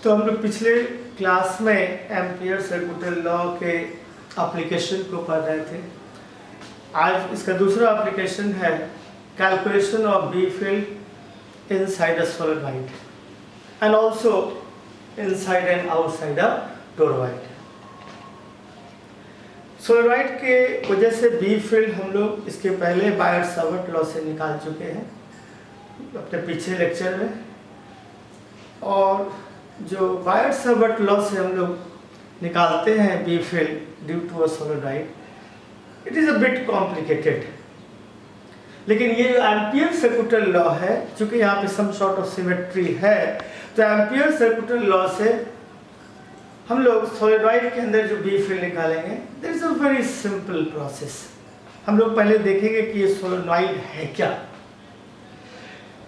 तो हम लोग पिछले क्लास में एम्पियर सर्कुलर लॉ के एप्लीकेशन को पढ़ रहे थे। आज इसका दूसरा एप्लीकेशन है calculation of B field inside a solenoid and also inside and outside a toroid. Solenoid के वजह से बी फील्ड हम लोग इसके पहले बायट-सावर्ट लॉ से निकाल चुके हैं अपने पिछले लेक्चर में, और जो बायट-सावर्ट लॉ से हम लोग निकालते हैं B field due to a solenoid, it is a bit complicated. लेकिन ये जो एम्पियर सर्कुलर लॉ है, चूंकि यहाँ पे सम सॉर्ट ऑफ सिमेट्री है, तो एम्पियर सर्कुलर लॉ से हम लोग सोलेनॉइड के अंदर जो बी फील्ड निकालेंगे, there is a very simple process. हम लोग पहले देखेंगे कि ये सोलेनॉइड है क्या।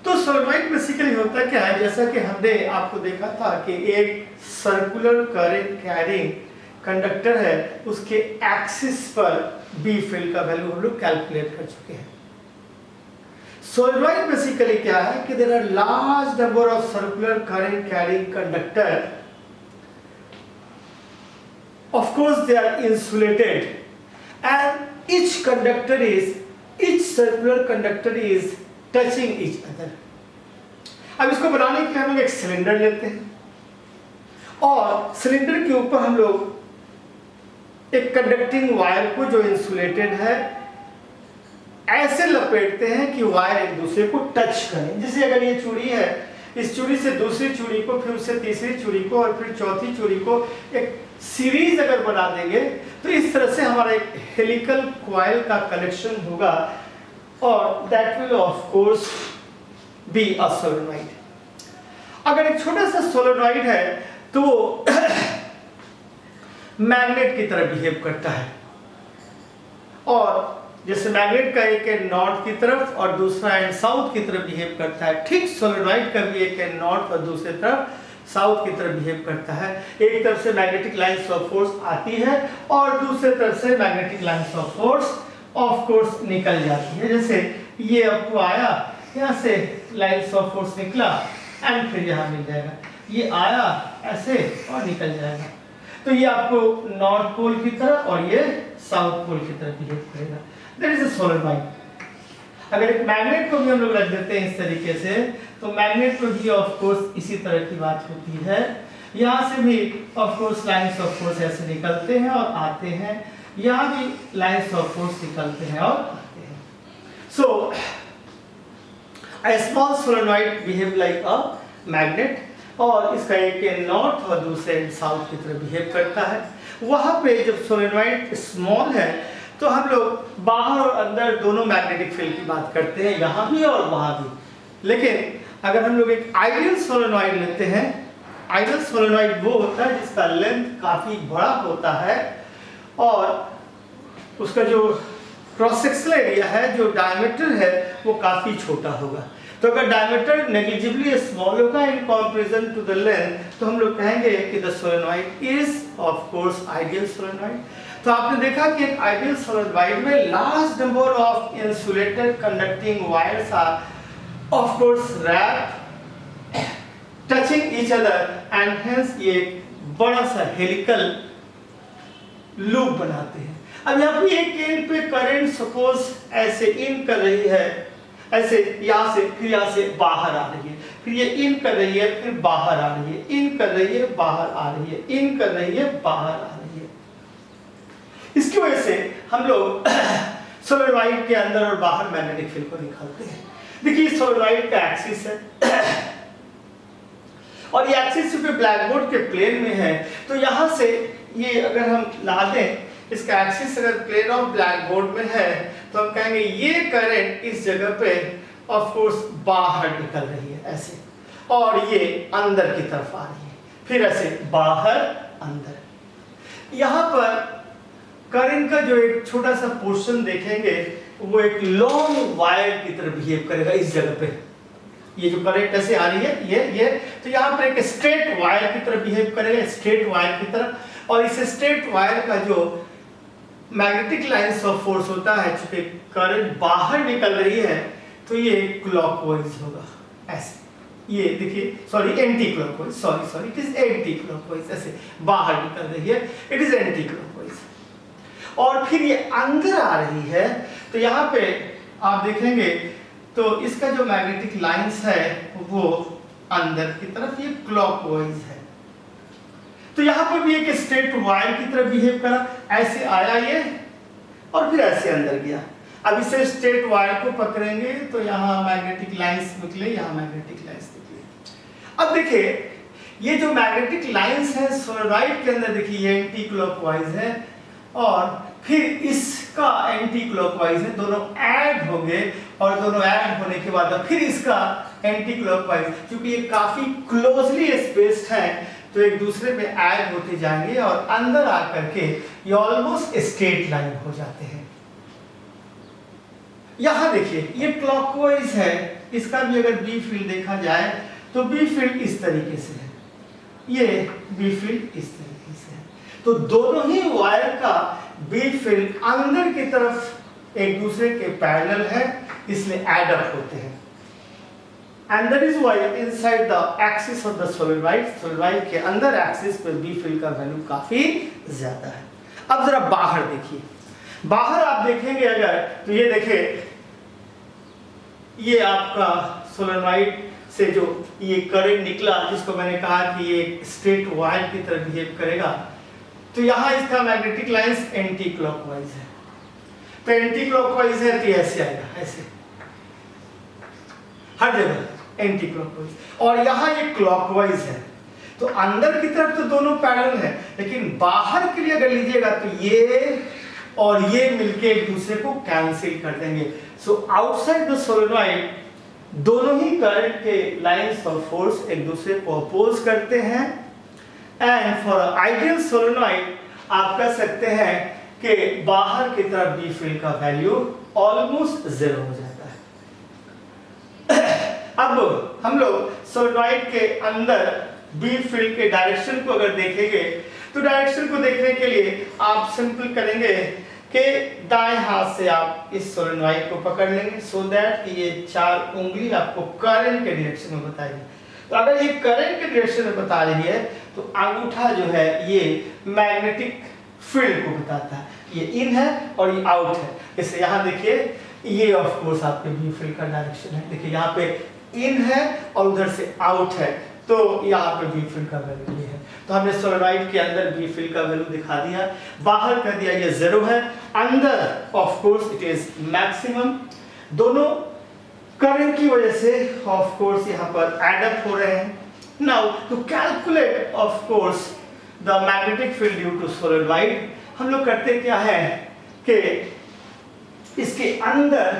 तो सोलेनॉइड बेसिकली होता क्या है, जैसा कि हमने आपको देखा था कि एक सर्कुलर करंट कैरिंग कंडक्टर है, उसके एक्सिस पर बी फील्ड का वैल्यू हम लोग कैलकुलेट कर चुके हैं। सोलेनॉइड बेसिकली क्या है कि there are large number of circular current carrying conductor, of course they are insulated and each circular conductor is touching each other। अब इसको बनाने के लिए हम लोग एक सिलेंडर लेते हैं और सिलेंडर के ऊपर हम लोग एक कंडक्टिंग वायर को जो इंसुलेटेड है ऐसे लपेटते हैं कि वायर एक दूसरे को टच करें। जैसे अगर ये चूड़ी है, इस चूड़ी से दूसरी चूड़ी को, फिर उससे तीसरी चूड़ी को और फिर चौथी चूड़ी को एक सीरीज अगर बना देंगे तो इस तरह से हमारा एक हेलिकल कॉइल का कनेक्शन होगा और that will of course be a solenoid. अगर एक छोटा सा सोलेनॉइड है तो वो मैग्नेट की तरह बिहेव करता है, और जैसे मैग्नेट का एक एंड नॉर्थ की तरफ और दूसरा एंड साउथ की तरफ बिहेव करता है, ठीक सोलेनॉइड का भी एक एंड नॉर्थ और दूसरी तरफ साउथ की तरफ बिहेव करता है। एक तरफ से मैग्नेटिक लाइंस ऑफ फोर्स आती है और दूसरी तरफ से magnetic lines of force of course निकल जाती है। जैसे ये आपको आया, यहाँ से लाइंस ऑफ फोर्स निकला एंड फिर यहाँ मिल जाएगा, ये आया ऐसे और निकल जाएगा। तो ये आपको नॉर्थ पोल की तरफ और ये साउथ पोल की तरफ बिहेव करेगा। That is a solenoid. अगर एक मैग्नेट को भी हम लोग रख देते हैं इस तरीके से, तो मैग्नेट में भी ऑफ कोर्स इसी तरह की बात होती है। यहाँ से भी of course lines of force ऐसे निकलते हैं और आते हैं, यहाँ भी लाइंस ऑफ फोर्स निकलते हैं और आते हैं। So a small solenoid behave like a magnet, और इसका एक एंड नॉर्थ और दूसरे एंड साउथ की तरह बिहेव करता है। वहाँ पे जब सोलेनॉइड स्मॉल है तो हम लोग बाहर और अंदर दोनों मैग्नेटिक फील्ड की बात करते हैं, यहाँ भी और वहाँ भी। लेकिन अगर हम लोग एक आइडियल सोलेनॉइड लेते हैं, आइडियल सोलेनॉइड वो होता है जिसका लेंथ काफी बड़ा होता है और उसका जो क्रॉस सेक्शनल एरिया है, जो डायमीटर है, वो काफी छोटा होगा। तो अगर डायमीटर नेग्लिजिबली स्मॉल होगा in comparison to the length, तो हम लोग कहेंगे कि the solenoid is of course ideal solenoid. तो आपने देखा कि एक आइडियल सोलेनॉइड में large number of insulated conducting wires are of course wrapped touching each other and hence ये बड़ा सा हेलिकल लूप बनाते हैं। अब यहाँ पे एक एंड पे करंट सपोज ऐसे इन कर रही है, ऐसे यहाँ से फिर यहाँ से बाहर आ रही है, फिर ये इन कर रही है फिर बाहर आ रही है, इन कर रही है बाहर आ रही है, इन कर रही है बाहर आ रही है। इसकी वजह से हम लोग सोलेनॉइड के अंदर और बाहर मैग्नेटिक फील्ड को निकालते हैं। देखिए सोलेनॉइड का एक्सिस है और ये एक्सिस पे ब्लैकबोर्ड के प्लेन में है, तो यहाँ से ये अगर हम ला दें, इसका एक्सिस अगर प्लेन ऑफ ब्लैकबोर्ड में है, तो हम कहेंगे ये करंट इस जगह पे ऑफ कोर्स बाहर निकल रही है ऐसे, और ये अंदर की तरफ आ रही है, फिर ऐसे बाहर अंदर। यहाँ पर करंट का जो एक छोटा सा पोर्शन देखेंगे, वो एक लॉन्ग वायर की तरह बिहेव करेगा इस जगह पे। ये जो करंट ऐसे आ रही है, ये तो यहाँ पर एक स्ट्रेट वायर की तरह बिहेव करेगा, स्ट्रेट वायर की तरह। और इस स्ट्रेट वायर का जो मैग्नेटिक लाइंस ऑफ फोर्स होता है, चूंकि करंट बाहर निकल रही है, तो ये क्लॉकवाइज होगा ऐसे। ये देखिए, sorry anti clockwise, sorry it is anti clockwise, ऐसे बाहर निकल रही है, इट इज एंटी क्लॉकवाइज। और फिर ये अंदर आ रही है, तो यहाँ पे आप देखेंगे तो इसका जो मैग्नेटिक लाइंस है वो अंदर की तरफ ये क्लॉकवाइज है। तो यहाँ पर भी एक स्ट्रेट वायर की तरफ बिहेव करा, ऐसे आया ये और फिर ऐसे अंदर गया। अब इसे स्ट्रेट वायर को पकड़ेंगे तो यहाँ मैग्नेटिक लाइंस निकले, यहाँ मैग्नेटिक लाइंस निकले। अब देखिए ये जो मैग्नेटिक लाइंस है सोलेनॉइड के अंदर, देखिए ये एंटी क्लॉकवाइज है और फिर इसका एंटी क्लॉकवाइज है, दोनों ऐड हो गए और दोनों ऐड होने के बाद फिर इसका एंटी क्लॉकवाइज, क्योंकि ये काफी क्लोजली स्पेस्ड है तो एक दूसरे पे ऐड होते जाएंगे और अंदर आकर के ये ऑलमोस्ट स्ट्रेट लाइन हो जाते हैं। यहां देखिए ये क्लॉकवाइज है, इसका भी अगर बी फील्ड देखा जाए तो बी फील्ड इस तरीके से है, ये बी फील्ड इस तरीके से है। तो दोनों ही वायर का बी फील्ड अंदर की तरफ एक दूसरे के पैरेलल है, इसलिए ऐड अप होते हैं। And that is why inside the axis of the solenoid के अंदर एक्सिस पे बी फील्ड का वैल्यू काफी ज्यादा है। अब जरा बाहर देखिए, बाहर आप देखेंगे अगर तो ये देखिए ये आपका सोलेनॉइड से जो ये करंट निकला, जिसको मैंने कहा कि ये स्ट्रेट वायर की तरह बिहेव करेगा, तो यहाँ इसका मैग्नेटिक लाइंस एंटी क्लॉकवाइज है। तो एंटी क्लॉकवाइज है तो ऐसे आएगा, ऐसे हर जगह एंटी क्लॉकवाइज, और यहाँ ये क्लॉकवाइज है। तो अंदर की तरफ तो दोनों पैरेलल है, लेकिन बाहर के लिए अगर लीजिएगा तो ये और ये मिलके एक दूसरे को कैंसिल कर देंगे। सो आउटसाइड द सोलेनॉइड दोनों ही करंट के लाइंस ऑफ फोर्स एक दूसरे को अपोज करते हैं। एंड फॉर आइडियल सोलेनॉइड आप कह सकते हैं कि बाहर की तरफ बी फील्ड का वैल्यू ऑलमोस्ट 0 हो जाता है। अब हम लोग सोलेनॉइड के अंदर बी फील्ड के डायरेक्शन को अगर देखेंगे तो डायरेक्शन को देखने के लिए आप सिंपल करेंगे कि दाएं हाथ से आप इस सोलेनॉइड को पकड़ लेंगे सो दैट ये 4 उंगली आपको करंट के डायरेक्शन में बताएगी। तो अगर ये करंट के डायरेक्शन में बता रही है तो अंगूठा जो है ये मैग्नेटिक फील्ड को बताता है, ये इन है और ये आउट है। जैसे यहाँ देखिए ये ऑफ कोर्स आपके बी फील्ड का डायरेक्शन है, देखिए यहाँ पे इन है और उधर से आउट है, तो यहाँ पे बी फील्ड का वैल्यू ये है। तो हमने सोलेनॉइड के अंदर बी फील्ड का वैल्यू दिखा दिया, बाहर कर दिया ये 0 है, अंदर of course it is maximum. दोनों करंट की वजह से ऑफ कोर्स यहाँ पर एड अप हो रहे हैं। Now to calculate of course the magnetic field due to solenoid हम लोग करते क्या है कि इसके अंदर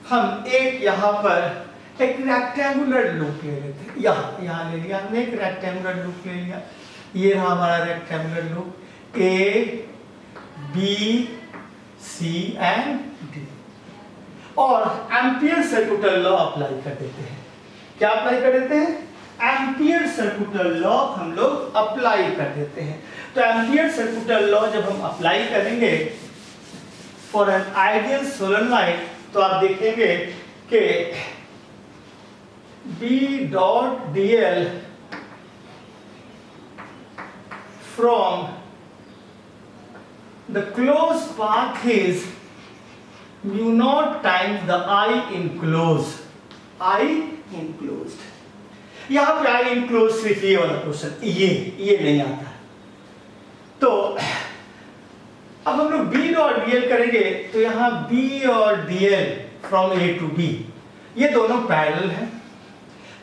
हम एक यहाँ पर एक रेक्टेंगुलर लूप ले लेते हैं, यहाँ ले लिया हमने एक रेक्टेंगुलर लूप ले लिया, ये रहा हमारा rectangular loop A B C and D, और एम्पियर सर्कुलर लॉ अप्लाई कर देते हैं। क्या अप्लाई कर देते हैं? एम्पियर सर्कुलर लॉ हम लोग अप्लाई कर देते हैं। तो एम्पियर सर्कुलर लॉ जब हम अप्लाई करेंगे फॉर एन आइडियल सोलेनॉइड तो आप देखेंगे कि B dot dl from the closed path is mu naught times the I enclosed. I enclosed. यहाँ पे I enclosed सिर्फ ये वाला क्वेश्चन, ये नहीं आता। तो अब हम लोग B dot dl करेंगे तो यहाँ B और dl from A to B ये दोनों पैरेलल हैं।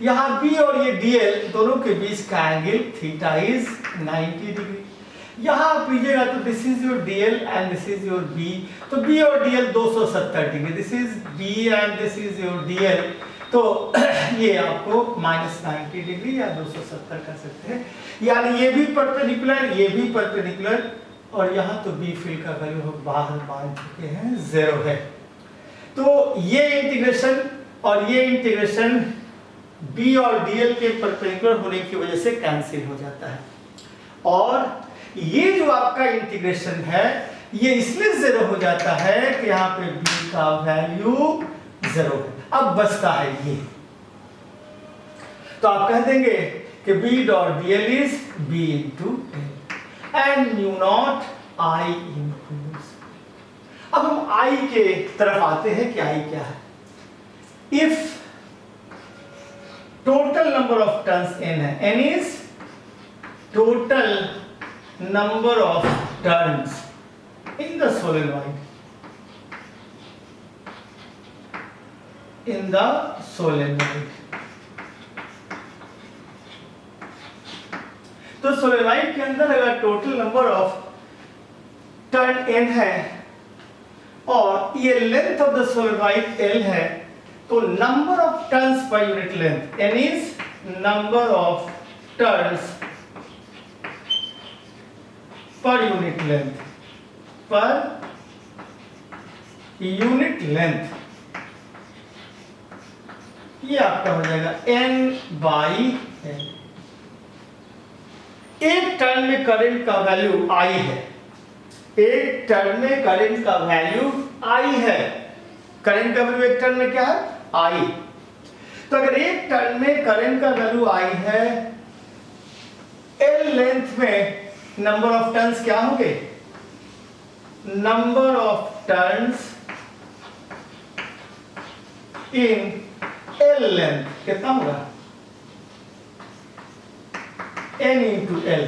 यहाँ B और ये dl दोनों के बीच का एंगल थीटा इज 90 डिग्री। यहाँ आप लीजिएगा तो this is your dl and this is your B, तो B और dl 270 degree, this is B and this is your dl, तो ये आपको -90 डिग्री या 270 कर सकते हैं। यानी ये भी परपेंडिकुलर, ये भी परपेंडिकुलर, और यहाँ तो B फील्ड का वैल्यू हम बाहर मान चुके हैं 0 है। तो ये इंटीग्रेशन और ये इंटीग्रेशन B और dl के परपेंडिकुलर होने की वजह से कैंसिल हो जाता है, और ये जो आपका इंटीग्रेशन है ये इसलिए 0 हो जाता है कि यहाँ पे B का वैल्यू 0 है। अब बचता है ये, तो आप कह देंगे कि B dot dl is B into and mu naught I into. अब हम I के तरफ आते हैं कि I क्या है। If total number of turns n है, n is total number of turns in the solenoid, in the solenoid। तो सोलेनॉइड के अंदर अगर total number of turn n है और ये length of the solenoid L है, तो number of turns per unit length n is number of turns per unit length, per unit length, ये आपका हो जाएगा n बाई n। एक टर्न में करंट का वैल्यू I है, एक टर्न में करंट का वैल्यू I है। करंट का वैल्यू एक टर्न में क्या है? I। तो अगर एक टर्न में करंट का वैल्यू I है, L लेंथ में नंबर ऑफ टर्न्स क्या होंगे? Number of turns in L length कितना होगा? n into L।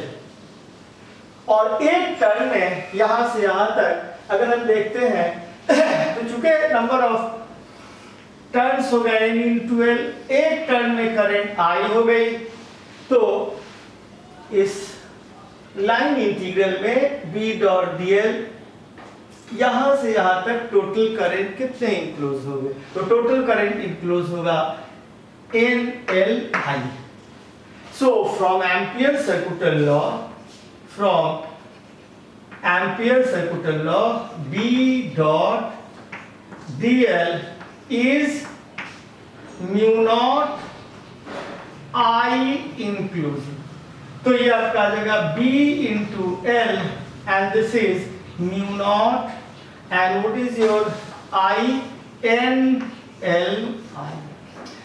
और एक टर्न में यहां से यहां तक अगर हम देखते हैं तो चूंकि नंबर ऑफ टर्न्स हो गए n इंटू L, एक टर्न में करंट I हो गई, तो इस लाइन इंटीग्रल में B डॉट dl यहां से यहां तक टोटल करंट कितने इंक्लोज हो गए? तो टोटल करंट इंक्लोज होगा NLI। So from ampere circular law, from ampere circular law B dot dl is mu naught I inclusive. तो ये आपका आ जाएगा B into L and this is mu not and what is your I? NLI,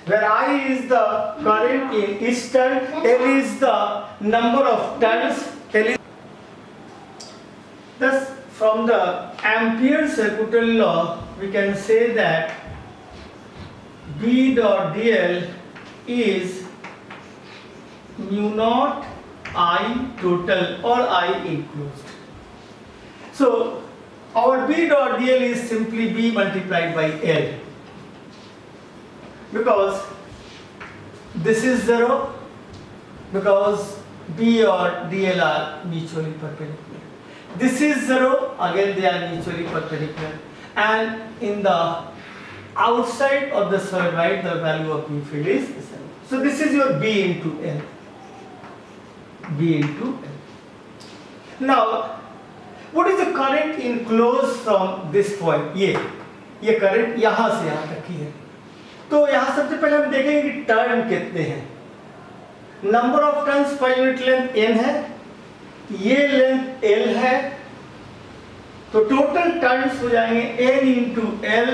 where I is the current in each turn, L is the number of turns, L is thus from the Ampere circular law we can say that B dot dl is mu naught I total or I enclosed. So our B dot dl is simply B multiplied by L, because this is 0, because B or dl are mutually perpendicular. This is 0, again they are mutually perpendicular, and in the outside of the solenoid the value of B field is 0. So this is your B into L, B into L. Now what is the current enclosed from this point? ये current यहां से यहां तक की है। तो यहां सबसे पहले हम देखेंगे कि टर्न कितने हैं। Number of turns per unit length n है, ये लेंथ L है, तो टोटल टर्न्स हो जाएंगे n इंटू L,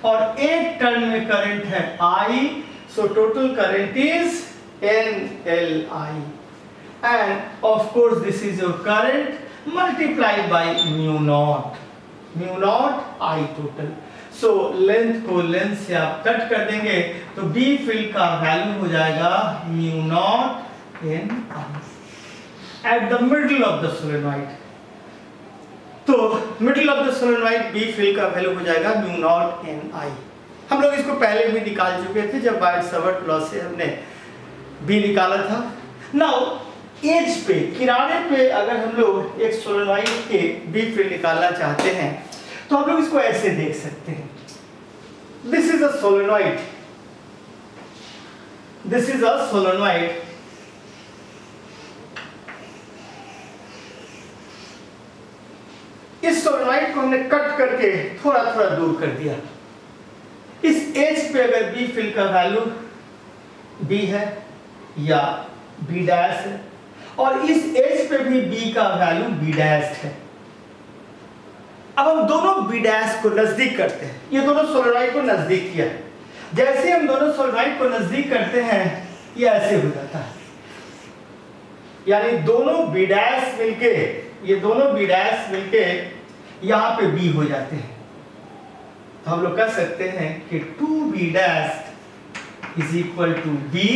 और एक टर्न में करंट है I, so total current is NLI, and of course this is your current multiplied by mu naught I total। so length को लेंथ से आप कट कर देंगे तो B फील्ड का वैल्यू हो जाएगा mu naught N I at the middle of the solenoid। तो middle of the solenoid B field का वैल्यू हो जाएगा mu naught N I। हम लोग इसको पहले भी निकाल चुके थे जब बायट-सावर्ट लॉ से हमने B निकाला था। नाउ एज पे, किनारे पे अगर हम लोग एक सोलेनॉइड के B फील्ड निकालना चाहते हैं तो हम लोग इसको ऐसे देख सकते हैं। This is a solenoid, this is a solenoid, इस सोलेनॉइड को हमने कट करके थोड़ा थोड़ा दूर कर दिया। इस एज पे अगर B फील्ड का वैल्यू B है या B डैश है, और इस एज पे भी B का वैल्यू B डैश है। अब हम दोनों B डैश को नजदीक करते हैं, ये दोनों सोलेनॉइड को नजदीक किया। जैसे हम दोनों सोलेनॉइड को नजदीक करते हैं ये ऐसे हो जाता है, यानी दोनों बी डैश मिलके, ये दोनों बी डैश मिलके यहाँ पे बी हो जाते हैं। तो हम लोग कह सकते हैं कि 2b dash is equal to B,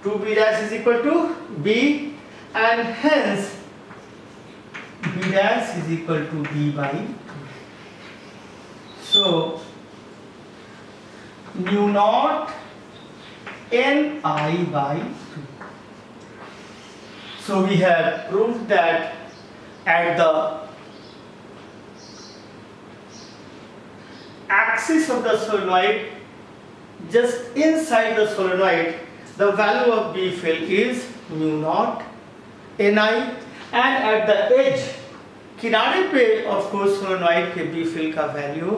2b dash is equal to B, and hence b dash is equal to b by 2. So mu naught ni by 2. So we have proved that at the axis of the solenoid, just inside the solenoid, the value of B field is mu naught ni, and at the edge, किनारे पे of course solenoid के B field का value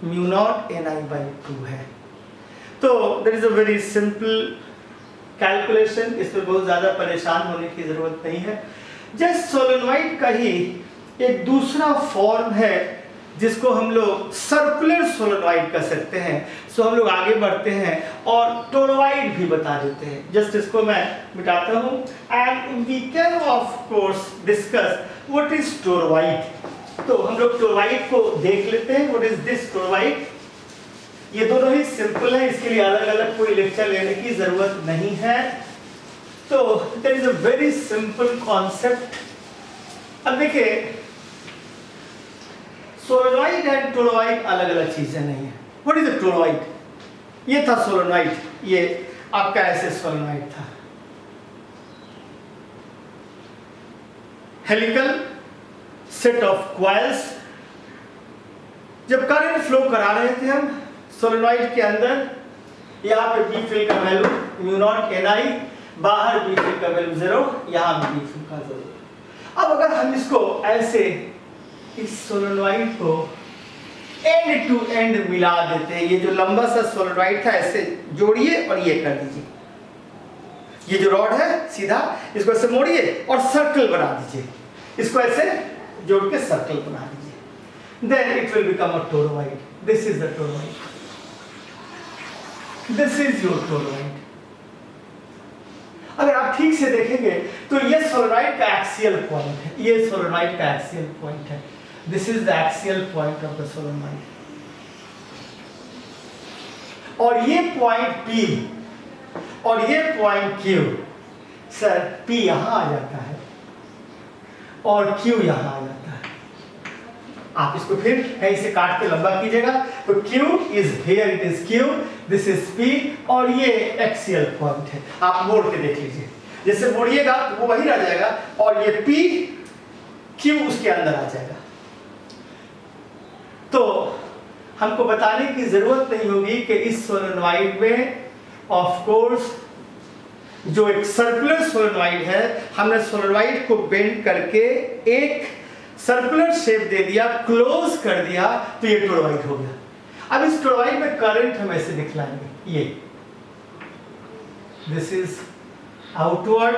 mu naught ni by 2 है। तो there is a very simple calculation, इसमें बहुत ज़्यादा परेशान होने की ज़रूरत नहीं है। जस्ट सोलेनॉइड का ही एक दूसरा फॉर्म है जिसको हम लोग सर्कुलर सोलेनॉइड कह सकते हैं। सो हम लोग आगे बढ़ते हैं और टोरॉइड भी बता देते हैं। जस्ट इसको मैं मिटाता हूँ, and we can of course discuss what is toroid. तो हम लोग टोरॉइड को देख लेते हैं। What is this toroid? ये दोनों ही सिंपल है, इसके लिए अलग अलग कोई लेक्चर लेने की जरूरत नहीं है। तो there is a very simple concept. अब देखिए, सोलेनॉइड एंड टोरॉइड अलग अलग चीजें नहीं है। What is a toroid? ये था सोलेनॉइड, ये आपका ऐसे सोलेनॉइड था, हेलिकल सेट ऑफ कॉइल्स। जब करंट फ्लो करा रहे थे हम सोलेनॉइड के अंदर, यहाँ पे बी फिल का वैल्यू म्यू नॉट ni, बाहर बी फिल का वैल्यू 0, यहाँ भी बी फिल का 0। अब अगर हम इसको ऐसे इस सोलेनॉइड को एंड टू एंड मिला देते हैं, ये जो लंबा सा सोलेनॉइड था ऐसे जोड़िए और ये कर दीजिए, ये जो रॉड है सीधा इसको ऐसे मोड़िए और सर्कल बना दीजिए, इसको ऐसे जोड़ के सर्कल बना दीजिए, then it will become a toroid. This is the toroid, this is your toroid. अगर आप ठीक से देखेंगे तो ये सोलेनॉइड का एक्सियल पॉइंट है, ये सोलेनॉइड का एक्सियल पॉइंट है। This is the axial point of the solenoid, और ये पॉइंट P और ये पॉइंट Q, सर P यहां आ जाता है और Q यहां आ जाता है। आप इसको फिर कहीं से काट के लंबा कीजिएगा तो Q is here, it is Q, this is P, और ये एक्सियल पॉइंट है। आप मोड़ के देख लीजिए, जैसे मोड़िएगा तो वो वही रह जाएगा और ये P Q उसके अंदर आ जाएगा। तो हमको बताने की जरूरत नहीं होगी कि इस सोलेनॉइड में ऑफ कोर्स जो एक सर्कुलर सोलेनॉइड है, हमने सोलेनॉइड को बेंड करके एक सर्कुलर शेप दे दिया, क्लोज कर दिया, तो ये टोरॉइड हो गया। अब इस टोरॉइड में करंट हम ऐसे दिखलाएंगे, ये this is outward,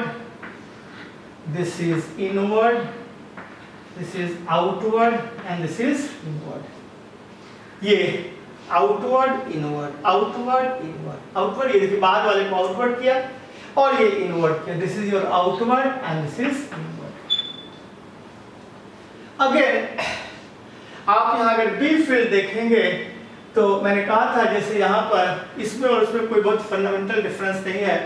this is inward, this is outward and this is inward. ये outward inward, outward inward, outward, ये देखिए बाहर वाले को आउटवर्ड किया और ये इनवर्ड किया। This is your outward and this is inward. Again आप यहाँ अगर बी फील्ड देखेंगे तो मैंने कहा था जैसे यहाँ पर इसमें और उसमें कोई बहुत फंडामेंटल डिफरेंस नहीं है।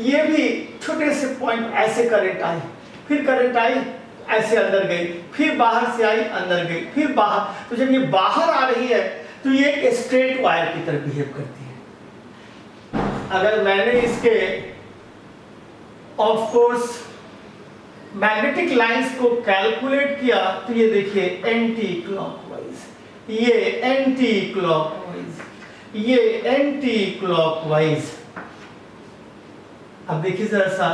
ये भी छोटे से पॉइंट ऐसे करंट आई, फिर करंट आई ऐसे अंदर गई, फिर बाहर से आई अंदर गई, फिर बाहर। तो जब ये बाहर आ रही है तो ये एक स्ट्रेट वायर की तरह बिहेव करती है। अगर मैंने इसके ऑफ कोर्स मैग्नेटिक लाइंस को कैलकुलेट किया तो ये देखिए एंटी क्लॉकवाइज, ये एंटी क्लॉकवाइज, ये एंटी क्लॉकवाइज। अब देखिए जरा सा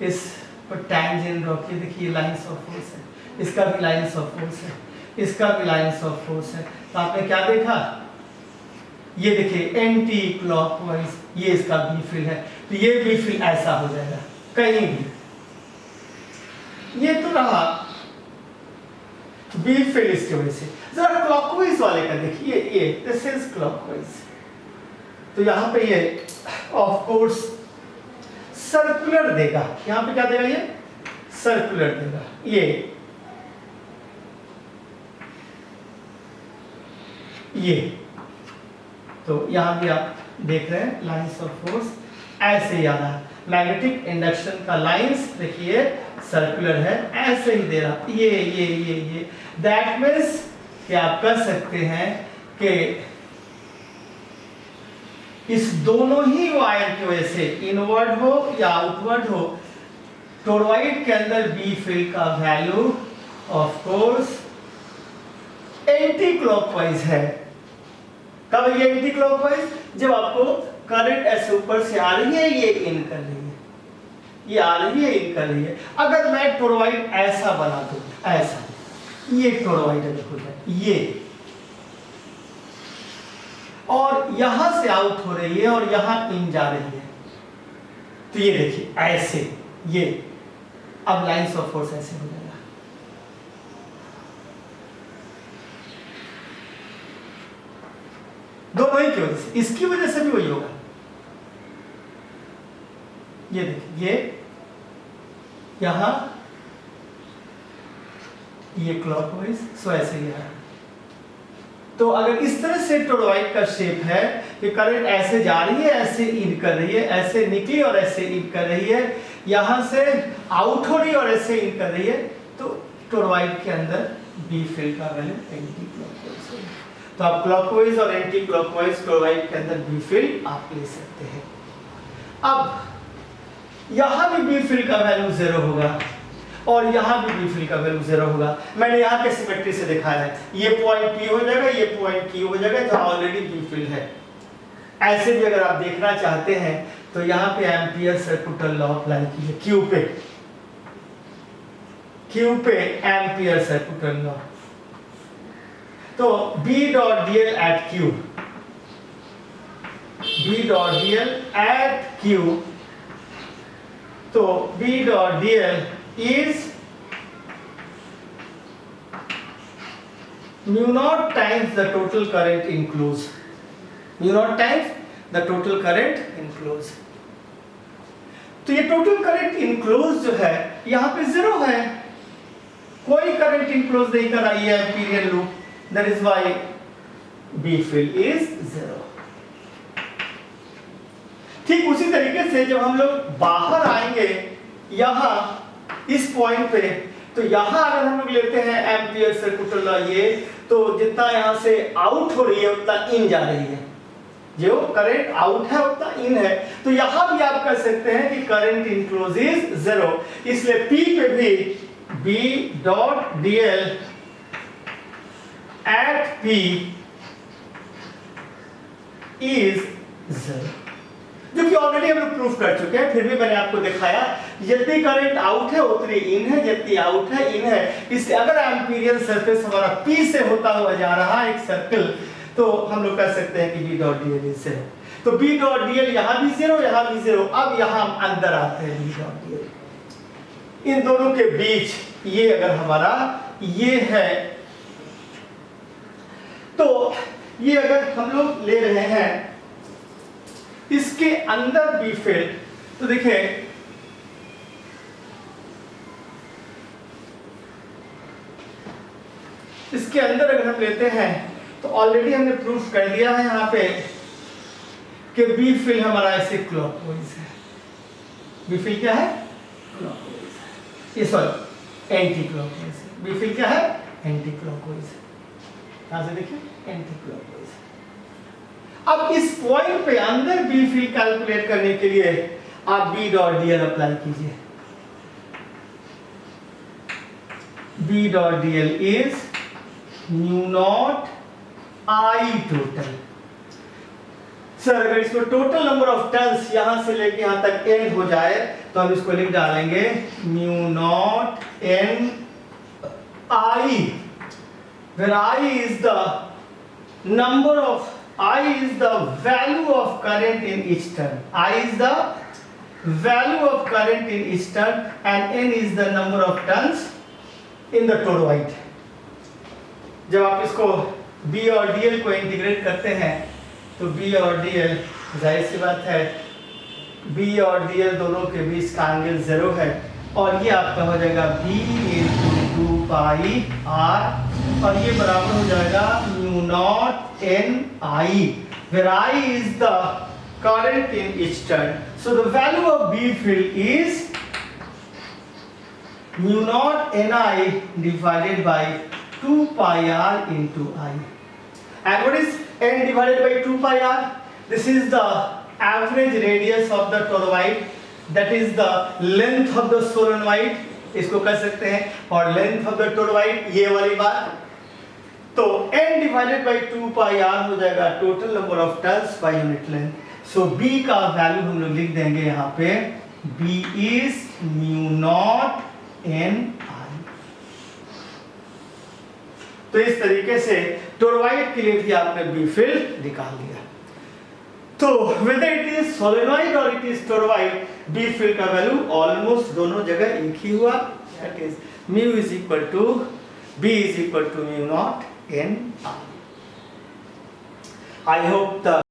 इस पर टैंजेंट रखिए, देखिए लाइंस ऑफ फोर्स है, इसका भी लाइंस ऑफ फोर्स है, इसका भी लाइंस ऑफ फोर्स है। तो आपने क्या देखा, ये देखिए एंटी क्लॉकवाइज, ये इसका बी फील्ड है, तो ये बी फील्ड ऐसा हो जाएगा कहीं भी। ये तो रहा बी फील्ड इसकी वजह से। जरा क्लॉकवाइज वाले का देखिए, ये दिस इज क्लॉकवाइज, तो यहाँ पे ये ऑफ कोर्स सर्कुलर देगा। यहाँ पे क्या देगा? ये सर्कुलर देगा। ये तो यहाँ भी आप देख रहे हैं लाइंस ऑफ फोर्स ऐसे ही आ रहा है। मैग्नेटिक इंडक्शन का लाइंस देखिए सर्कुलर है, ऐसे ही दे रहा। ये दैट मीन्स कि आप कह सकते हैं कि इस दोनों ही वायर की वजह से, इनवर्ड हो या आउटवर्ड हो, टोरॉइड के अंदर बी फील्ड का value of course anti clockwise है। कब ये एंटी क्लॉकवाइज? जब आपको करंट ऐसे ऊपर से आ रही है, ये इन कर रही है, ये आ रही है, इन कर रही है। अगर मैं टोरॉइड ऐसा बना दूं, ऐसा, ये टोरॉइड है, देखो ये, और यहां से आउट हो रही है और यहां इन जा रही है, तो ये देखिए ऐसे, ये अब लाइंस ऑफ फोर्स ऐसे हो जाएगा। दोनों ही की वजह से, इसकी वजह से भी वही होगा। ये देखिए, ये यहां, ये क्लॉकवाइज, सो ऐसे ही है। तो अगर इस तरह से टोरॉइड का शेप है कि करंट ऐसे जा रही है, ऐसे इन कर रही है, ऐसे निकली और ऐसे इन कर रही है, यहां से आउट हो रही है और ऐसे इन कर रही है, तो टोरॉइड के अंदर बी फील्ड का वैल्यू एंटी क्लॉकवाइज है। तो आप क्लॉकवाइज और एंटी क्लॉकवाइज टोरॉइड के अंदर बी फील्ड आप ले सकते हैं। अब यहां भी बी फील्ड का वैल्यू 0 होगा और यहां भी बी फील्ड का वैल्यू 0 होगा। मैंने यहां के सिमेट्री से दिखाया है, ये पॉइंट P हो जाएगा, ये पॉइंट Q हो जाएगा, जहां ऑलरेडी बी फील्ड है। ऐसे भी अगर आप देखना चाहते हैं तो यहां पे एम्पियर सर्कुलर लॉ अप्लाई कीजिए, Q पे एम्पियर सर्कुलर लॉ। तो B dot dl at Q, B dot dl at Q, तो B dot dl is mu naught times the total current enclosed, mu naught times the total current enclosed। तो ये total current enclose जो है यहां पे 0 है, कोई current enclose नहीं कर रहा, ये Amperian loop, that is why B field is 0। ठीक उसी तरीके से जब हम लोग बाहर आएंगे यहां इस पॉइंट पे, तो यहां अगर हम लोग लेते हैं एम्पियर सर्कुलर लॉ, ये तो जितना यहां से आउट हो रही है उतना इन जा रही है, जो करंट आउट है उतना इन है। तो यहां भी आप कह सकते हैं कि करंट इनक्लोज इज 0, इसलिए P पे भी B dot dl at P is 0, जो कि ऑलरेडी हम लोग प्रूफ कर चुके हैं, फिर भी मैंने आपको दिखाया जितनी करंट आउट है उतनी इन है, जितनी आउट है इन है। इसलिए अगर एम्पीरियल सरफेस हमारा P से होता हुआ जा रहा है एक सर्कल, तो हम लोग कह सकते हैं कि B डॉट dl इज 0। तो B डॉट dl यहां भी 0, यहां भी 0। अब यहां हम अंदर आते हैं, B डॉट dl इन दोनों के बीच ये अगर हमारा ये है, तो ये अगर हम लोग ले रहे हैं इसके अंदर बी फील्ड, तो देखिए इसके अंदर अगर हम लेते हैं तो ऑलरेडी हमने प्रूफ कर दिया है यहाँ पे कि बी फील्ड हमारा ऐसे क्लॉकवाइज है। बी फील्ड क्या है? क्लॉकवाइज। ये sorry anti clockwise. B field क्या है? Anti clockwise. यहां से देखिए एंटी क्लॉकवाइज। अब इस पॉइंट पे अंदर बी फील्ड कैलकुलेट करने के लिए आप बी डॉट dl अप्लाई कीजिए। B dot dl is mu naught I total. Sir अगर इसमें टोटल नंबर ऑफ टर्न्स यहां से लेके यहां तक एंड हो जाए तो हम इसको लिख डालेंगे mu naught n I, where I is the number of I is the value of current in each turn. I is the value of current in each turn and n is the number of turns in the toroid. जब आप इसको B और dl को integrate करते हैं तो B और dl जाहिर सी बात है बी और डीएल दोनों के बीच का एंगल 0 है और ये आपका हो जाएगा बी इंटू 2 पाई आर और ये बराबर हो जाएगा mu not an I, where I is the current in each turn. So the value of B field is mu naught Ni divided by 2 pi r into I. And what is N divided by 2 pi r? This is the average radius of the toroid, that is the length of the solenoid, इसको कह सकते हैं, और length of the toroid ये वाली बात। तो n divided by 2 pi r हो जाएगा total number of turns by unit length. So b का वैल्यू हम लोग लिख देंगे यहाँ पे b is mu not n i। तो इस तरीके से टोरॉइड के लिए भी आपने b फील्ड निकाल लिया। तो whether it is solenoid or it is toroid, b field का वैल्यू ऑलमोस्ट दोनों जगह एक ही हुआ, that is mu is equal to b is equal to mu naught n i। I hope the